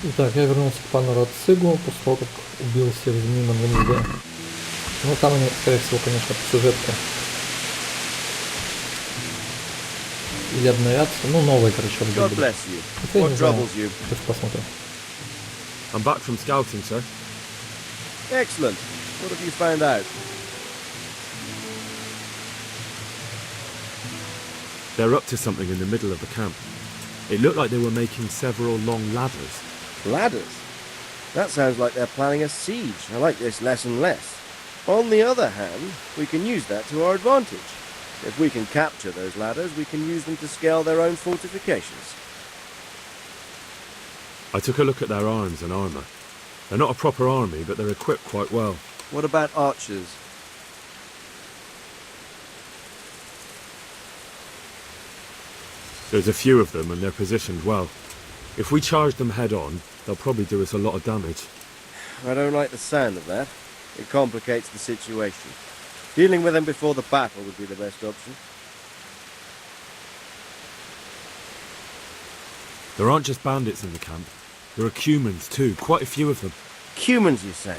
Итак, я вернулся к пану Радцигу после того, как убил всех в змеином гнезде. Ну, там они, скорее всего, конечно, по сюжетке. Или обновятся. Ну, новые, короче, God обновят. bless you. Хотя я What не знаю. troubles you? Сейчас посмотрим. I'm back from scouting, sir. Excellent. What have you found out? They're up to something in the middle of the camp. It looked like they were making several long ladders. Ladders? That sounds like they're planning a siege. I like this less and less. On the other hand, we can use that to our advantage. If we can capture those ladders, we can use them to scale their own fortifications. I took a look at their arms and armour. They're not a proper army, but they're equipped quite well. What about archers? There's a few of them and they're positioned well. If we charge them head on, they'll probably do us a lot of damage. I don't like the sound of that. It complicates the situation. Dealing with them before the battle would be the best option. There aren't just bandits in the camp. There are Cumans too, quite a few of them. Cumans, you say?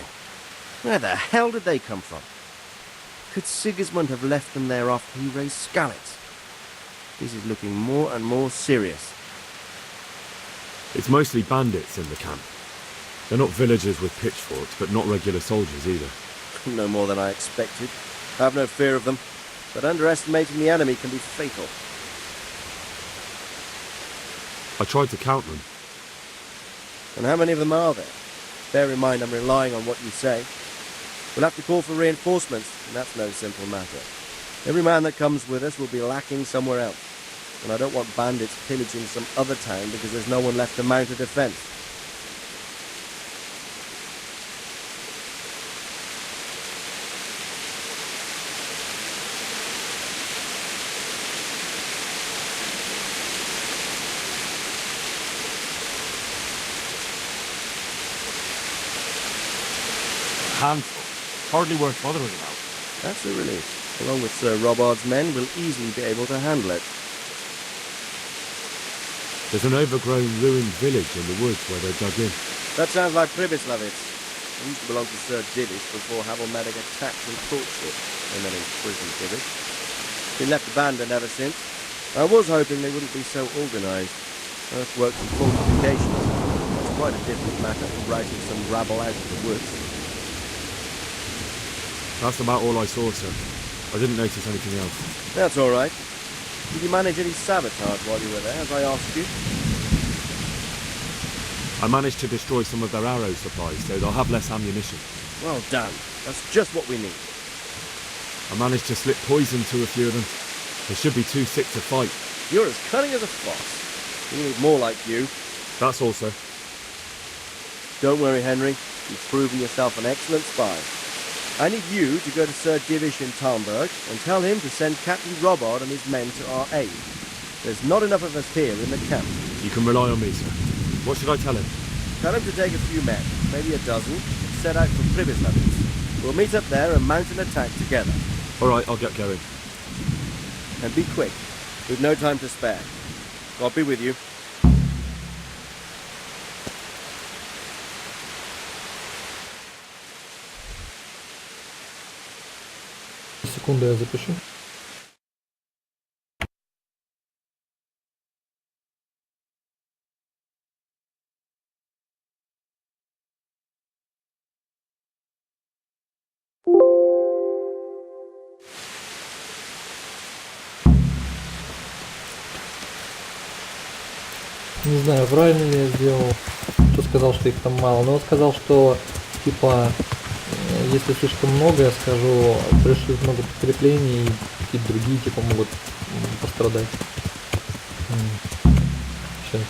Where the hell did they come from? Could Sigismund have left them there after he raised Skalitz? This is looking more and more serious. It's mostly bandits in the camp. They're not villagers with pitchforks, but not regular soldiers either. No more than I expected. I have no fear of them, but underestimating the enemy can be fatal. I tried to count them. And how many of them are there? Bear in mind I'm relying on what you say. We'll have to call for reinforcements, and that's no simple matter. Every man that comes with us will be lacking somewhere else. And I don't want bandits pillaging some other town because there's no one left to mount a defence. Handful. Hardly worth bothering about. That's a relief. Along with Sir Robard's men, we'll easily be able to handle it. There's an overgrown, ruined village in the woods where they're dug in. That sounds like Pribyslavitz. It used to belong to Sir Divish before Havelmedic attacked and torched it, and then imprisoned Divish. Been left abandoned ever since. I was hoping they wouldn't be so organised. Earthworks and fortifications. It's quite a different matter from routing some rabble out of the woods. That's about all I saw, sir. I didn't notice anything else. That's all right. Did you manage any sabotage while you were there, as I asked you? I managed to destroy some of their arrow supplies, so they'll have less ammunition. Well done. That's just what we need. I managed to slip poison to a few of them. They should be too sick to fight. You're as cunning as a fox. We need more like you. That's all, sir. Don't worry, Henry. You've proven yourself an excellent spy. I need you to go to Sir Divish in Tальмберг and tell him to send Captain Robard and his men to our aid. There's not enough of us here in the camp. You can rely on me, sir. What should I tell him? Tell him to take a few men, maybe a dozen, and set out for Pribyslavitz. We'll meet up there and mount an attack together. All right, I'll get going. And be quick. We've no time to spare. God be with you. Секунду, я запишу. Не знаю, правильно ли я сделал, что сказал, что их там мало, но он сказал, что типа если слишком много, я скажу, пришлют много подкреплений, и какие-то другие типа могут пострадать. Сейчас.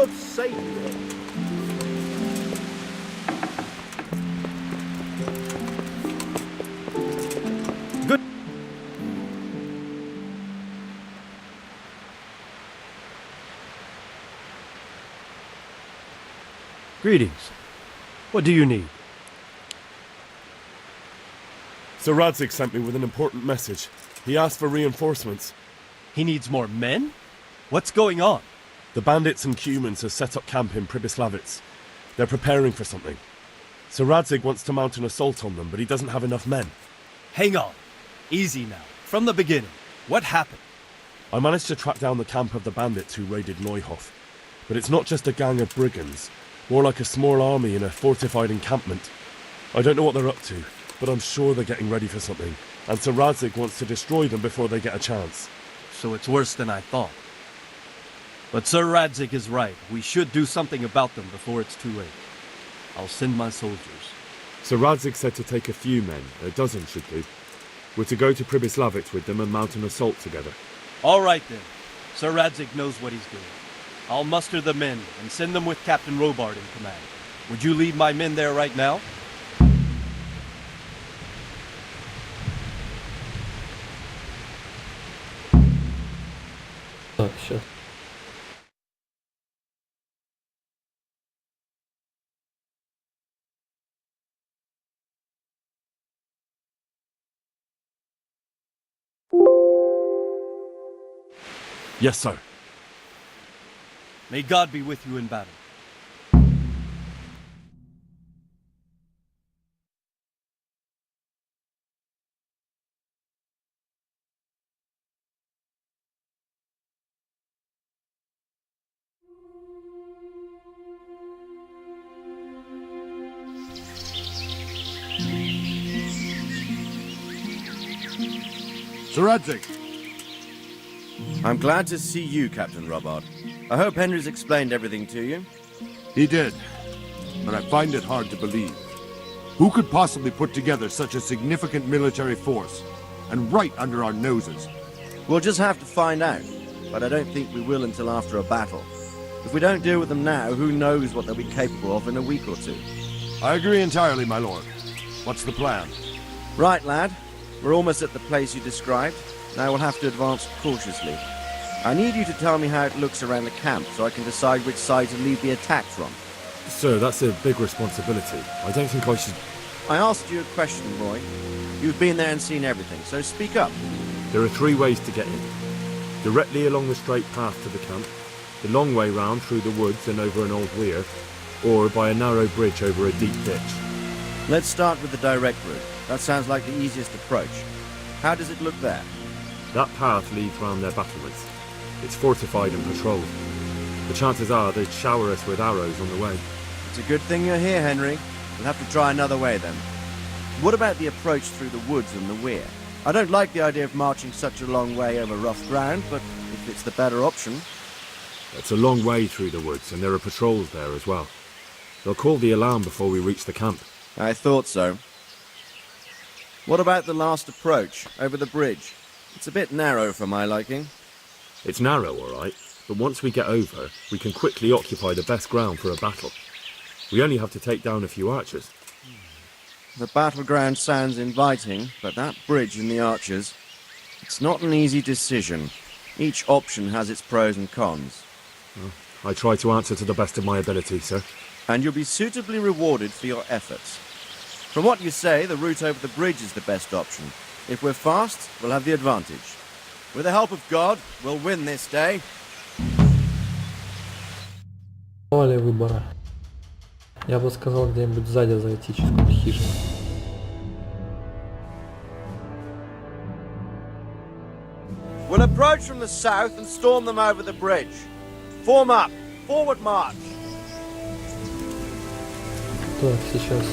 God's sake, Lord. Good. Greetings. What do you need? Sir Radzig sent me with an important message. He asked for reinforcements. He needs more men? What's going on? The bandits and humans have set up camp in Pribyslavitz. They're preparing for something. Sir Radzig wants to mount an assault on them, but he doesn't have enough men. Hang on. Easy now. From the beginning. What happened? I managed to track down the camp of the bandits who raided Neuhof. But it's not just a gang of brigands, more like a small army in a fortified encampment. I don't know what they're up to, but I'm sure they're getting ready for something, and Sir Radzig wants to destroy them before they get a chance. So it's worse than I thought. But Sir Radzig is right. We should do something about them before it's too late. I'll send my soldiers. Sir Radzig said to take a few men, a dozen should do. We're to go to Pribyslavitz with them and mount an assault together. All right then. Sir Radzig knows what he's doing. I'll muster the men and send them with Captain Robard in command. Would you lead my men there right now? Так, сейчас. Yes, sir. May God be with you in battle. Sir Radzig, I'm glad to see you, Captain Robard. I hope Henry's explained everything to you. he did, but I find it hard to believe. Who could possibly put together such a significant military force, and right under our noses? We'll just have to find out, but I don't think we will until after a battle. If we don't deal with them now, who knows what they'll be capable of in a week or two. I agree entirely, my lord. What's the plan? Right, lad. We're almost at the place you described. Now we'll have to advance cautiously. I need you to tell me how it looks around the camp so I can decide which side to lead the attack from. Sir, that's a big responsibility. I don't think I should... I asked you a question, boy. You've been there and seen everything, so speak up. There are three ways to get in. Directly along the straight path to the camp, the long way round through the woods and over an old weir, or by a narrow bridge over a deep ditch. Let's start with the direct route. That sounds like the easiest approach. How does it look there? That path leads round their battlements. It's fortified and patrolled. The chances are they'd shower us with arrows on the way. It's a good thing you're here, Henry. We'll have to try another way then. What about the approach through the woods and the weir? I don't like the idea of marching such a long way over rough ground, but if it's the better option... It's a long way through the woods, and there are patrols there as well. They'll call the alarm before we reach the camp. I thought so. What about the last approach, over the bridge? It's a bit narrow for my liking. It's narrow, all right, but once we get over, we can quickly occupy the best ground for a battle. We only have to take down a few archers. The battleground sounds inviting, but that bridge and the archers... It's not an easy decision. Each option has its pros and cons. I try to answer to the best of my ability, sir. And you'll be suitably rewarded for your efforts. From what you say, the route over the bridge is the best option. If we're fast, we'll have the advantage. With the help of God, we'll win this day. Поле выбора. Я бы сказал где-нибудь сзади зайти через какую-то хижину. We'll approach from the south and storm them over the bridge. Form up. Forward march. Так, сейчас.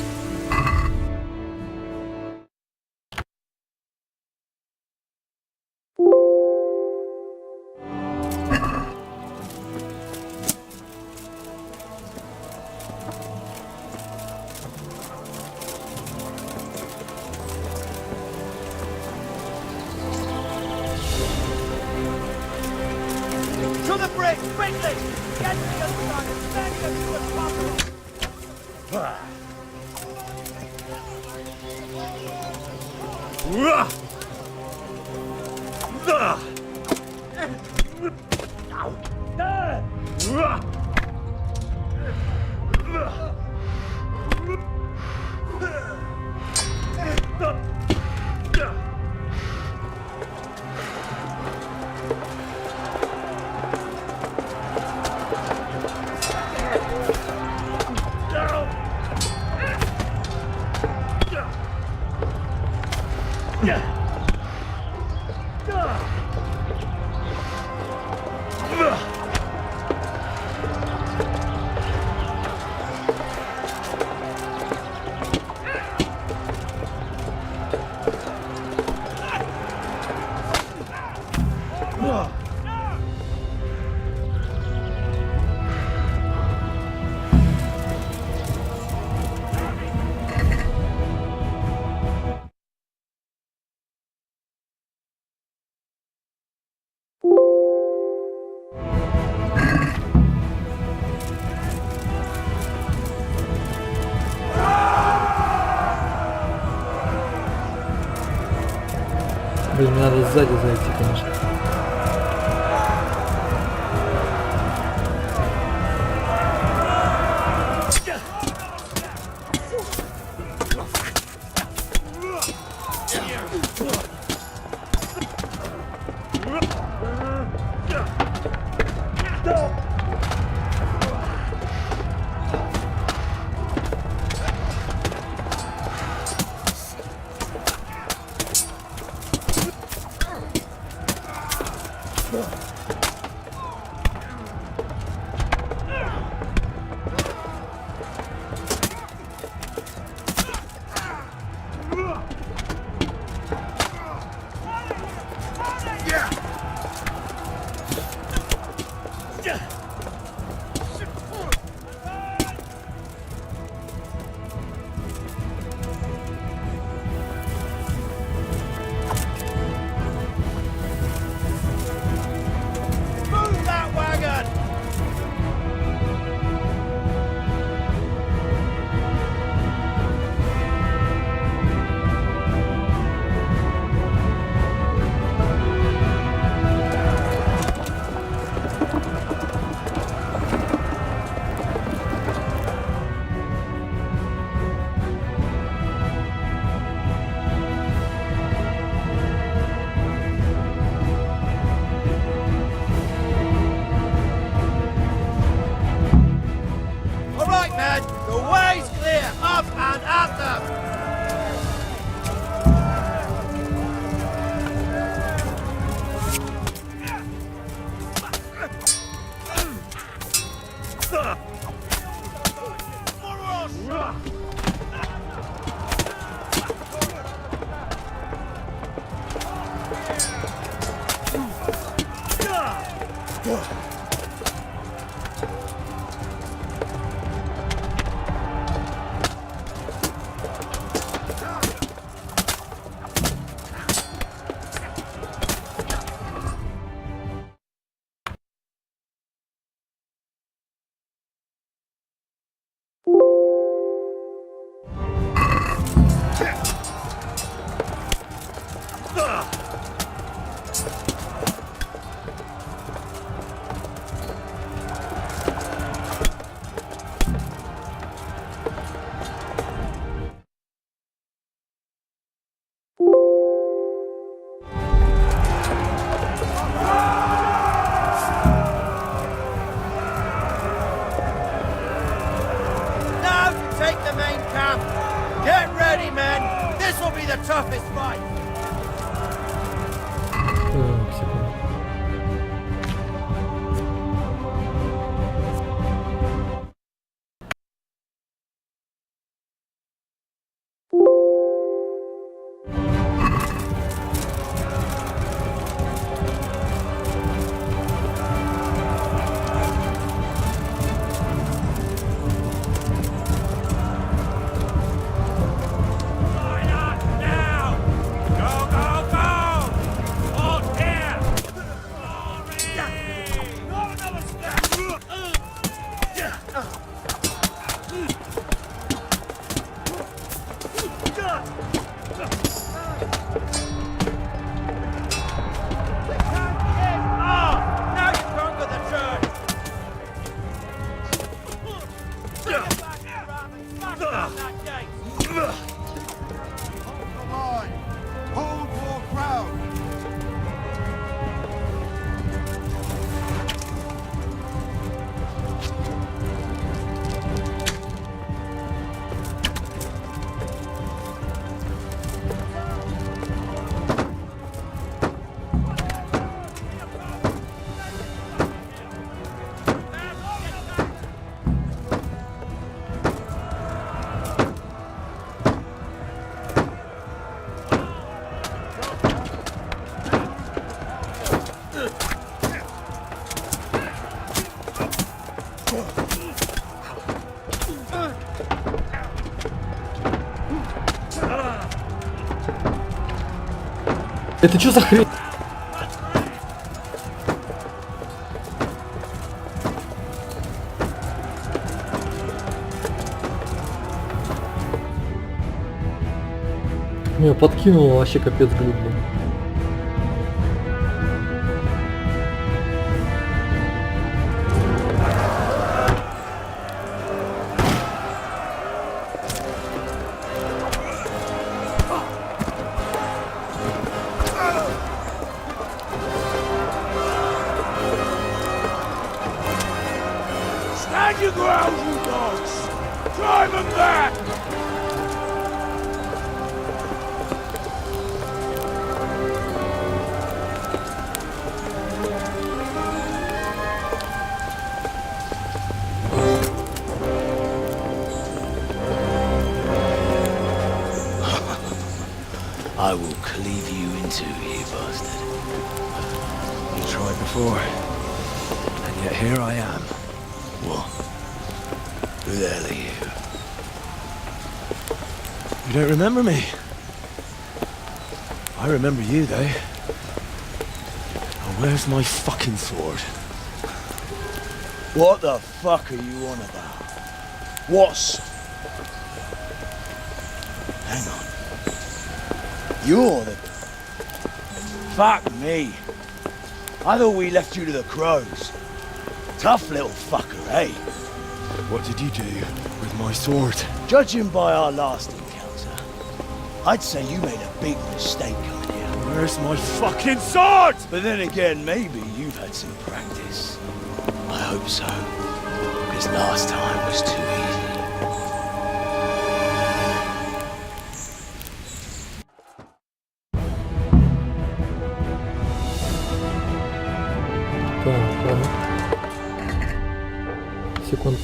To the bridge, quickly! Get to the other side as many of you as possible! Блин, мне надо сзади зайти, конечно. Это что за хрень? Меня подкинуло вообще капец глюк, блин. Stand your ground, you dogs! Drive them back! I will cleave you in two, you bastard. You tried before, and yet here I am. What? Who the hell are you? You don't remember me? I remember you, though. Now, where's my fucking sword? What the fuck are you on about? What's... Hang on. You're the... Fuck me. I thought we left you to the crows. Tough little fucker, eh? What did you do with my sword? Judging by our last encounter, I'd say you made a big mistake coming here. Where's my fucking sword? But then again, maybe you've had some practice. I hope so. Because last time was too easy. Так, ладно. Секунд.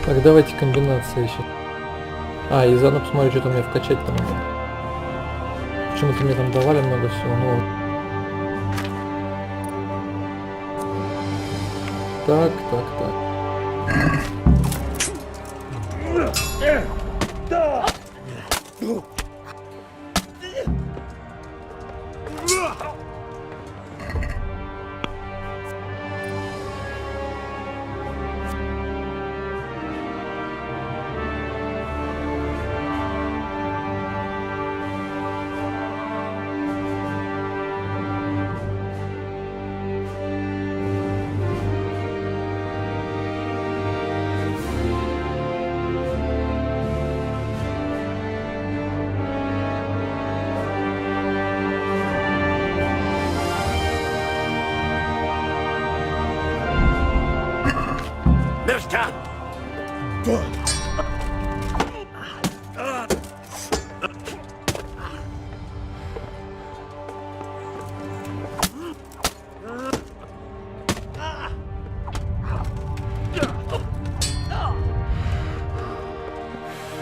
Так, давайте комбинации еще. А, и заодно посмотрю, что там мне вкачать там надо. Почему-то мне там давали много всего, но... Так.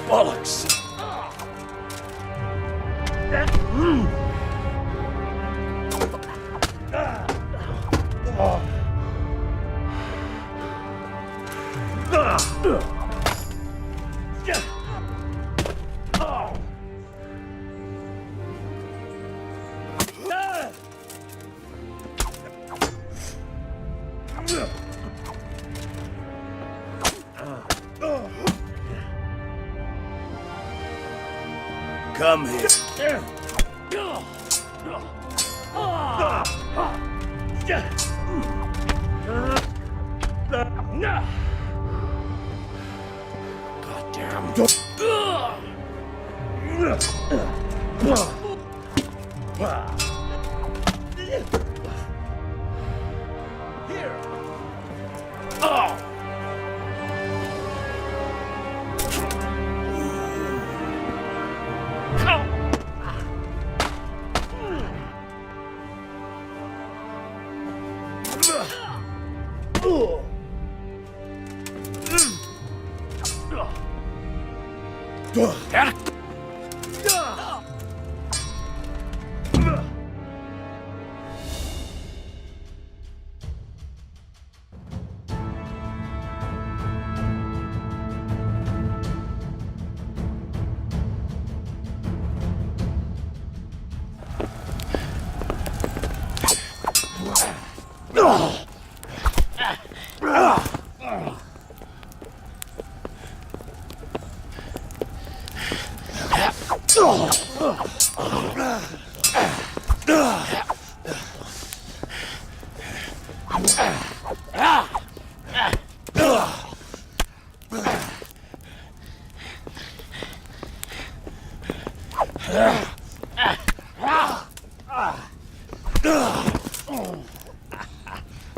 Bollocks! Come here.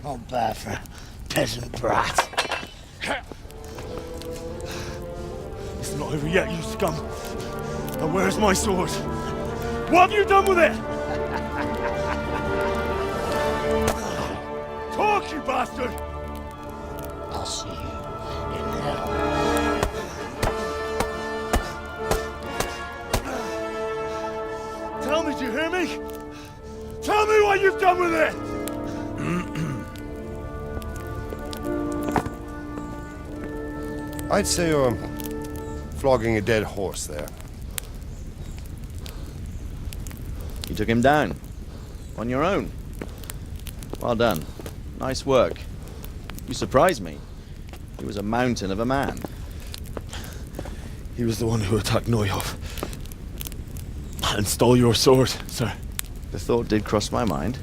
Not bad for a peasant brat. It's not over yet, you scum. And where's my sword? What have you done with it? Talk, you bastard! I'll see you in hell. Tell me, do you hear me? Tell me what you've done with it! I'd say you're flogging a dead horse there. You took him down. On your own. Well done. Nice work. You surprised me. He was a mountain of a man. He was the one who attacked Neuhoff. And stole your sword, sir. The thought did cross my mind.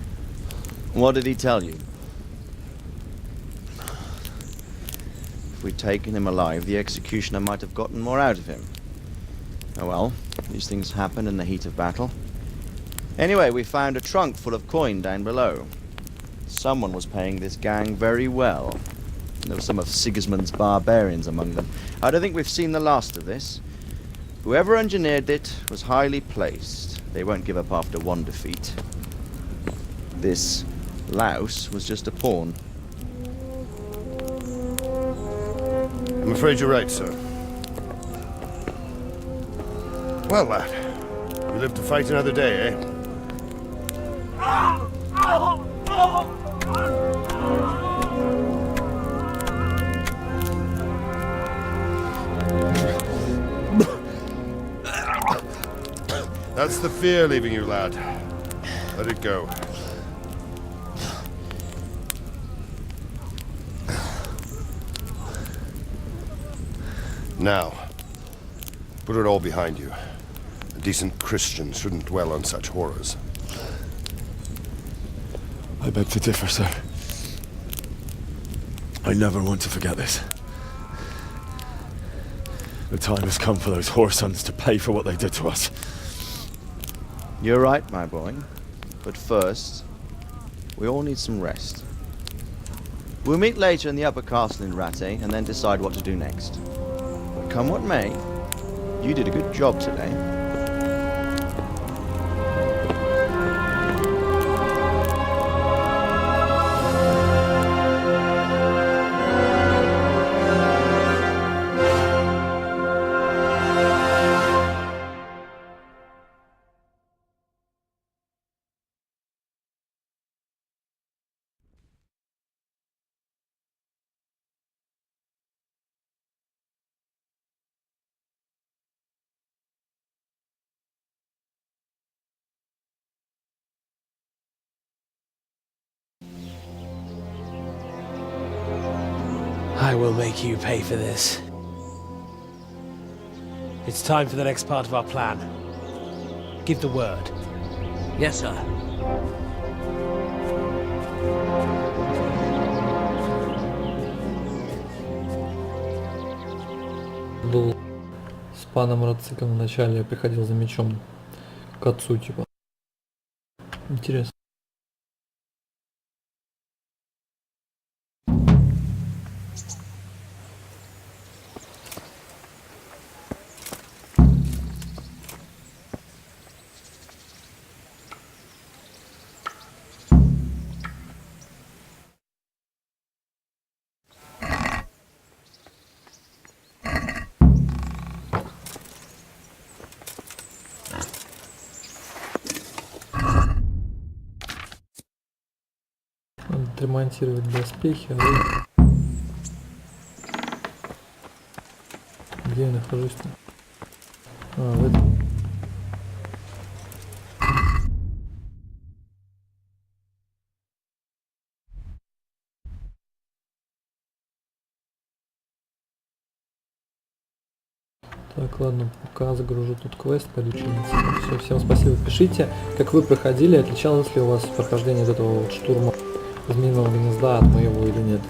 What did he tell you? If we'd taken him alive, the executioner might have gotten more out of him. Oh well, these things happen in the heat of battle. Anyway, we found a trunk full of coin down below. Someone was paying this gang very well. There were some of Sigismund's barbarians among them. I don't think we've seen the last of this. Whoever engineered it was highly placed. They won't give up after one defeat. This louse was just a pawn. I'm afraid you're right, sir. Well, lad, you live to fight another day, eh? That's the fear leaving you, lad. Let it go. Now, put it all behind you. A decent Christian shouldn't dwell on such horrors. I beg to differ, sir. I never want to forget this. The time has come for those whoresons to pay for what they did to us. You're right, my boy. But first, we all need some rest. We'll meet later in the upper castle in Ratte and then decide what to do next. But come what may, you did a good job today. I will make you pay for this. It's time for the next part of our plan. Give the word. Yes, sir. Был с паном Рацигом вначале, приходил за мечом к отцу, типа. Интересно. отремонтировать доспехи, а вы... Где я нахожусь-то? А, в этом. Так, ладно, пока загружу тут квест по леченице. Все, всем спасибо. Пишите, как вы проходили, отличалось ли у вас прохождение вот этого вот штурма змеиного гнезда от моего или нет.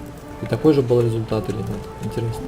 И такой же был результат или нет. Интересно.